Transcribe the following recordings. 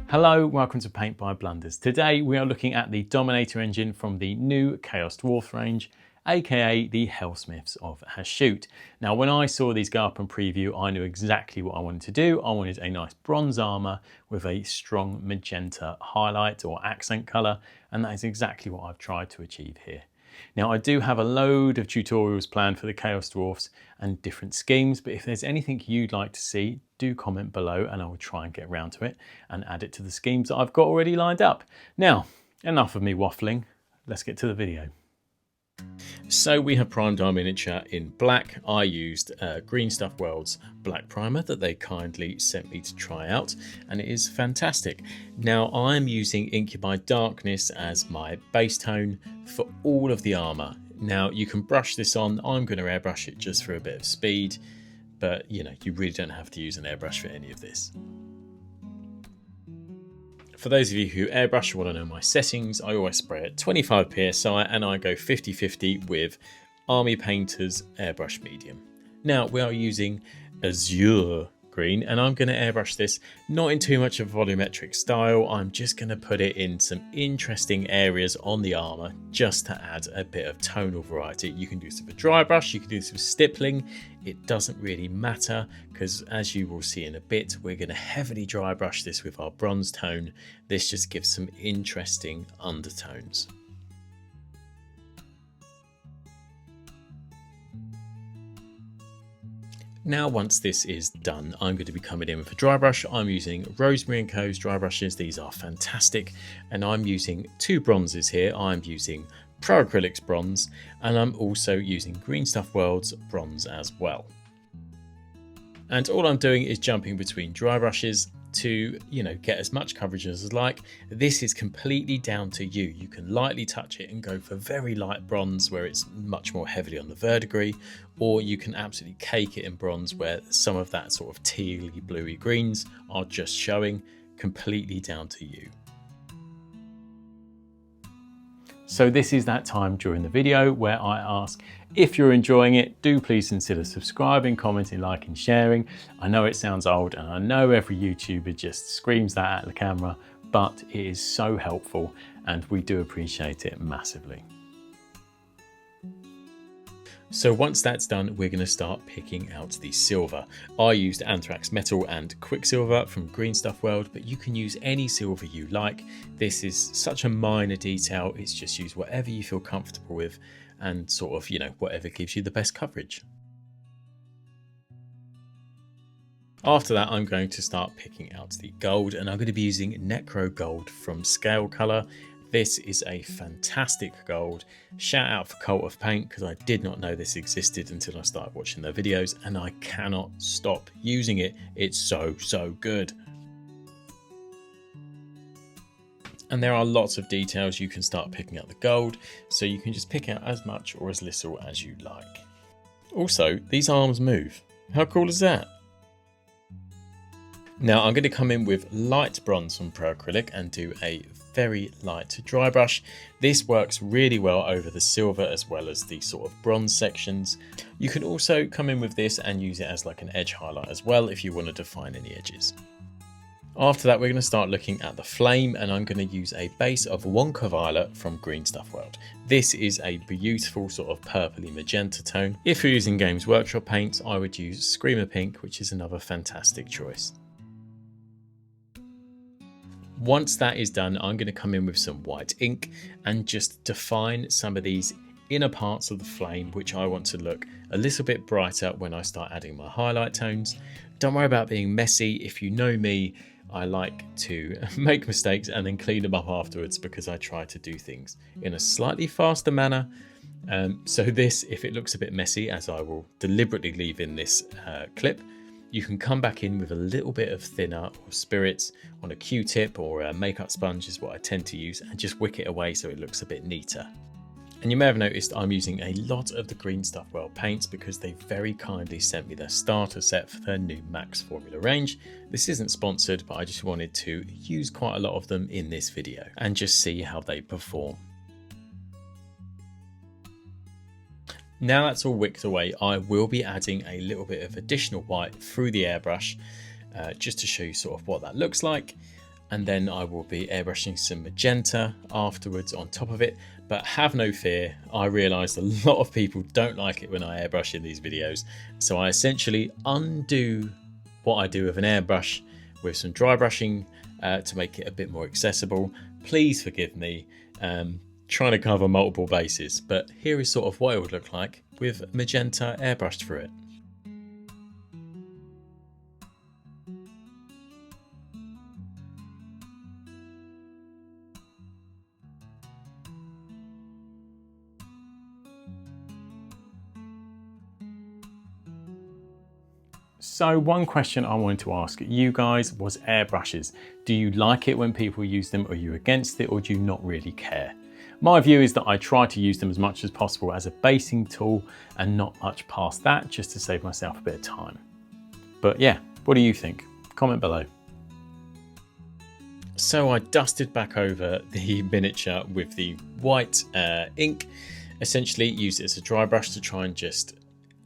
Hello, welcome to Paint by Blunders. Today we are looking at the Dominator Engine from the new Chaos Dwarfs range, aka the Helsmiths of Hashut. Now when I saw these go up in preview, I knew exactly what I wanted to do. I wanted a nice bronze armour with a strong magenta highlight or accent colour, and that is exactly what I've tried to achieve here. Now I do have a load of tutorials planned for the Chaos Dwarfs and different schemes, but if there's anything you'd like to see, do comment below and I will try and get around to it and add it to the schemes that I've got already lined up. Now, enough of me waffling, let's get to the video. So we have primed our miniature in black. I used Green Stuff World's black primer that they kindly sent me to try out, and it is fantastic. Now I'm using Incubi Darkness as my base tone for all of the armour. Now you can brush this on. I'm going to airbrush it just for a bit of speed, but you know, you really don't have to use an airbrush for any of this. For those of you who airbrush or want to know my settings, I always spray at 25 psi and I go 50-50 with Army Painter's airbrush medium. Now we are using Azure green and I'm going to airbrush this not in too much of a volumetric style. I'm just going to put it in some interesting areas on the armour just to add a bit of tonal variety. You can do this with a dry brush, you can do this with stippling. It doesn't really matter because, as you will see in a bit, we're going to heavily dry brush this with our bronze tone. This just gives some interesting undertones. Now once this is done, I'm going to be coming in with a dry brush. I'm using Rosemary & Co.'s dry brushes. These are fantastic. And I'm using two bronzes here. I'm using Pro Acrylics bronze, and I'm also using Green Stuff World's bronze as well. And all I'm doing is jumping between dry brushes to, you know, get as much coverage as I like. This is completely down to you. You can lightly touch it and go for very light bronze where it's much more heavily on the verdigris, or you can absolutely cake it in bronze where some of that sort of tealy bluey greens are just showing. Completely down to you. So this is that time during the video where I ask, if you're enjoying it, do please consider subscribing, commenting, liking, sharing. I know it sounds old and I know every YouTuber just screams that at the camera, but it is so helpful and we do appreciate it massively. So once that's done, we're going to start picking out the silver. I used Anthrax Metal and Quicksilver from Green Stuff World, but you can use any silver you like. This is such a minor detail. It's just use whatever you feel comfortable with and sort of, you know, whatever gives you the best coverage. After that, I'm going to start picking out the gold, and I'm going to be using Necro Gold from Scale Color. This is a fantastic gold. Shout out for Cult of Paint because I did not know this existed until I started watching their videos, and I cannot stop using it. It's so good. And there are lots of details you can start picking up the gold, so you can just pick out as much or as little as you like. Also, these arms move. How cool is that? Now I'm going to come in with light bronze from Pro Acrylic and do a very light dry brush. This works really well over the silver as well as the sort of bronze sections. You can also come in with this and use it as like an edge highlight as well if you want to define any edges. After that, we're going to start looking at the flame, and I'm going to use a base of Wonka Violet from Green Stuff World. This is a beautiful sort of purpley magenta tone. If you're using Games Workshop paints, I would use Screamer Pink, which is another fantastic choice. Once that is done, I'm going to come in with some white ink and just define some of these inner parts of the flame, which I want to look a little bit brighter when I start adding my highlight tones. Don't worry about being messy. If you know me, I like to make mistakes and then clean them up afterwards because I try to do things in a slightly faster manner. So this, if it looks a bit messy, as I will deliberately leave in this clip, you can come back in with a little bit of thinner or spirits on a Q-tip or a makeup sponge is what I tend to use, and just wick it away so it looks a bit neater. And you may have noticed I'm using a lot of the Green Stuff World paints because they very kindly sent me their starter set for their new Max Formula range. This isn't sponsored, but I just wanted to use quite a lot of them in this video and just see how they perform. Now that's all wicked away, I will be adding a little bit of additional white through the airbrush just to show you sort of what that looks like. And then I will be airbrushing some magenta afterwards on top of it. But have no fear, I realised a lot of people don't like it when I airbrush in these videos. So I essentially undo what I do with an airbrush with some dry brushing to make it a bit more accessible. Please forgive me, trying to cover multiple bases, but here is sort of what it would look like with magenta airbrushed through it. So one question I wanted to ask you guys was airbrushes. Do you like it when people use them? Are you against it, or do you not really care? My view is that I try to use them as much as possible as a basing tool and not much past that, just to save myself a bit of time. But yeah, what do you think? Comment below. So I dusted back over the miniature with the white ink, essentially used it as a dry brush to try and just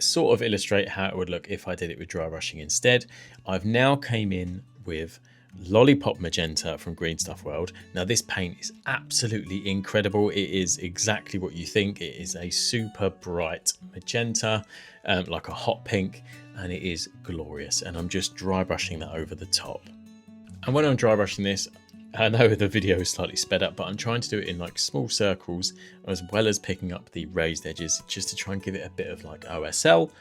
sort of illustrate how it would look if I did it with dry brushing instead. I've now came in with Lollipop Magenta from Green Stuff World. Now this paint is absolutely incredible. It is exactly what you think. It is a super bright magenta, like a hot pink, and it is glorious. And I'm just dry brushing that over the top. And when I'm dry brushing this, I know the video is slightly sped up, but I'm trying to do it in like small circles as well as picking up the raised edges just to try and give it a bit of like OSL.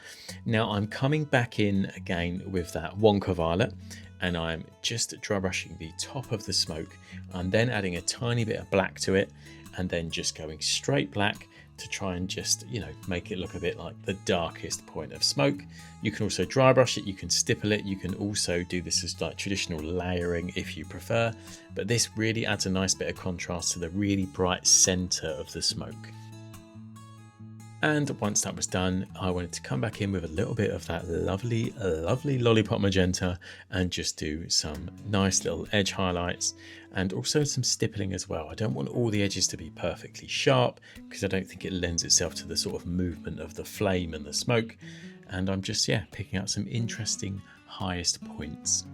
Now I'm coming back in again with that Wonka Violet, and I'm just dry brushing the top of the smoke. I'm then adding a tiny bit of black to it and then just going straight black to try and just, you know, make it look a bit like the darkest point of smoke. You can also dry brush it, you can stipple it, you can also do this as like traditional layering if you prefer, but this really adds a nice bit of contrast to the really bright center of the smoke. And once that was done, I wanted to come back in with a little bit of that lovely, lovely Lollipop Magenta and just do some nice little edge highlights and also some stippling as well. I don't want all the edges to be perfectly sharp because I don't think it lends itself to the sort of movement of the flame and the smoke. And I'm just, yeah, picking out some interesting highest points.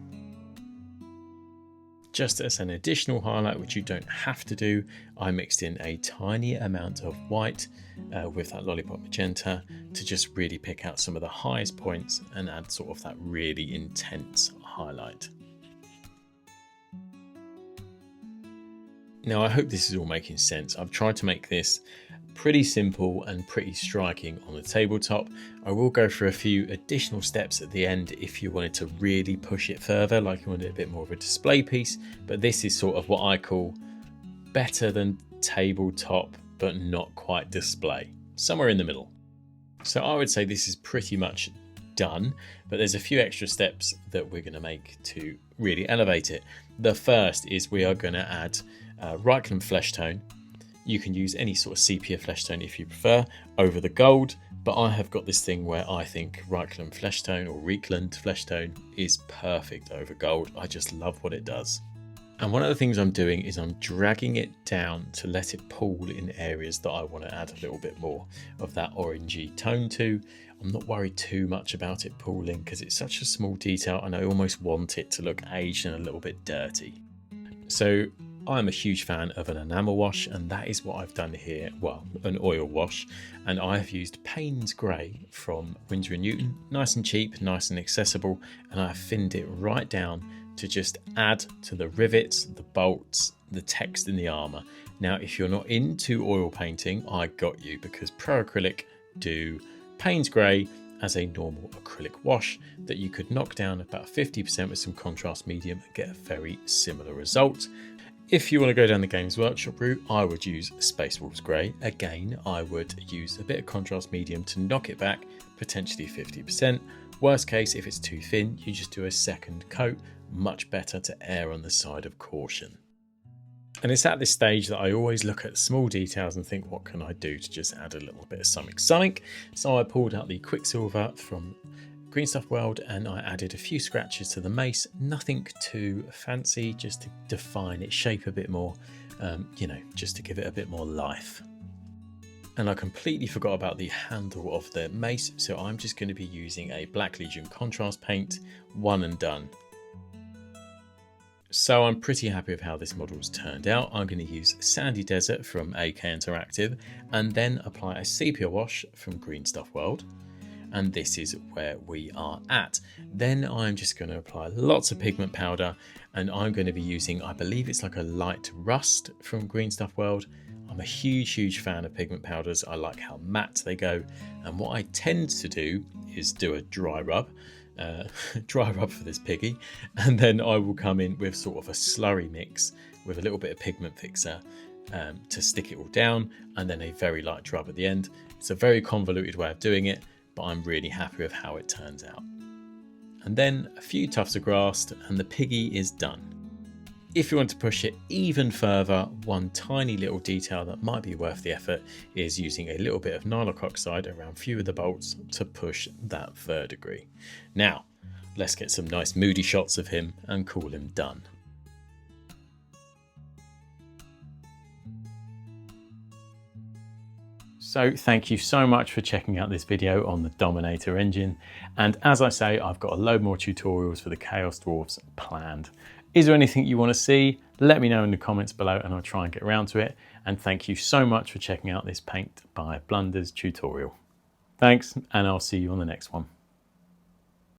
Just as an additional highlight, which you don't have to do, I mixed in a tiny amount of white with that Lollipop Magenta to just really pick out some of the highest points and add sort of that really intense highlight. Now I hope this is all making sense. I've tried to make this pretty simple and pretty striking on the tabletop. I will go through a few additional steps at the end if you wanted to really push it further, like you wanted a bit more of a display piece, but this is sort of what I call better than tabletop but not quite display, somewhere in the middle. So I would say this is pretty much done, but there's a few extra steps that we're going to make to really elevate it. The first is we are going to add Reikland flesh tone. You can use any sort of sepia flesh tone if you prefer over the gold, but I have got this thing where I think Reikland flesh tone or Reikland flesh tone is perfect over gold. I just love what it does. And one of the things I'm doing is I'm dragging it down to let it pool in areas that I want to add a little bit more of that orangey tone to. I'm not worried too much about it pooling because it's such a small detail and I almost want it to look aged and a little bit dirty. So I'm a huge fan of an enamel wash, and that is what I've done here. Well, an oil wash, and I have used Payne's Grey from Winsor & Newton. Nice and cheap, nice and accessible, and I've thinned it right down to just add to the rivets, the bolts, the text in the armour. Now, if you're not into oil painting, I got you, because Pro Acrylic do Payne's Grey as a normal acrylic wash that you could knock down about 50% with some contrast medium and get a very similar result. If you want to go down the Games Workshop route, I would use Space Wolves Grey. Again, I would use a bit of contrast medium to knock it back, potentially 50%. Worst case, if it's too thin, you just do a second coat. Much better to err on the side of caution. And it's at this stage that I always look at small details and think, what can I do to just add a little bit of something? So I pulled out the Quicksilver from Green Stuff World and I added a few scratches to the mace. Nothing too fancy, just to define its shape a bit more, you know, just to give it a bit more life. And I completely forgot about the handle of the mace, so I'm just going to be using a Black Legion contrast paint, one and done. So I'm pretty happy with how this model's turned out. I'm going to use Sandy Desert from AK Interactive and then apply a sepia wash from Green Stuff World. And this is where we are at. Then I'm just going to apply lots of pigment powder and I'm going to be using, I believe it's like a light rust from Green Stuff World. I'm a huge fan of pigment powders. I like how matte they go. And what I tend to do is do a dry rub for this piggy, and then I will come in with sort of a slurry mix with a little bit of pigment fixer to stick it all down, and then a very light rub at the end. It's a very convoluted way of doing it, but I'm really happy with how it turns out. And then a few tufts of grass and the piggy is done. If you want to push it even further, one tiny little detail that might be worth the effort is using a little bit of nylon oxide around a few of the bolts to push that verdigris. Now, let's get some nice moody shots of him and call him done. So thank you so much for checking out this video on the Dominator Engine. And as I say, I've got a load more tutorials for the Chaos Dwarfs planned. Is there anything you want to see? Let me know in the comments below and I'll try and get around to it. And thank you so much for checking out this Paint by Blunders tutorial. Thanks, and I'll see you on the next one.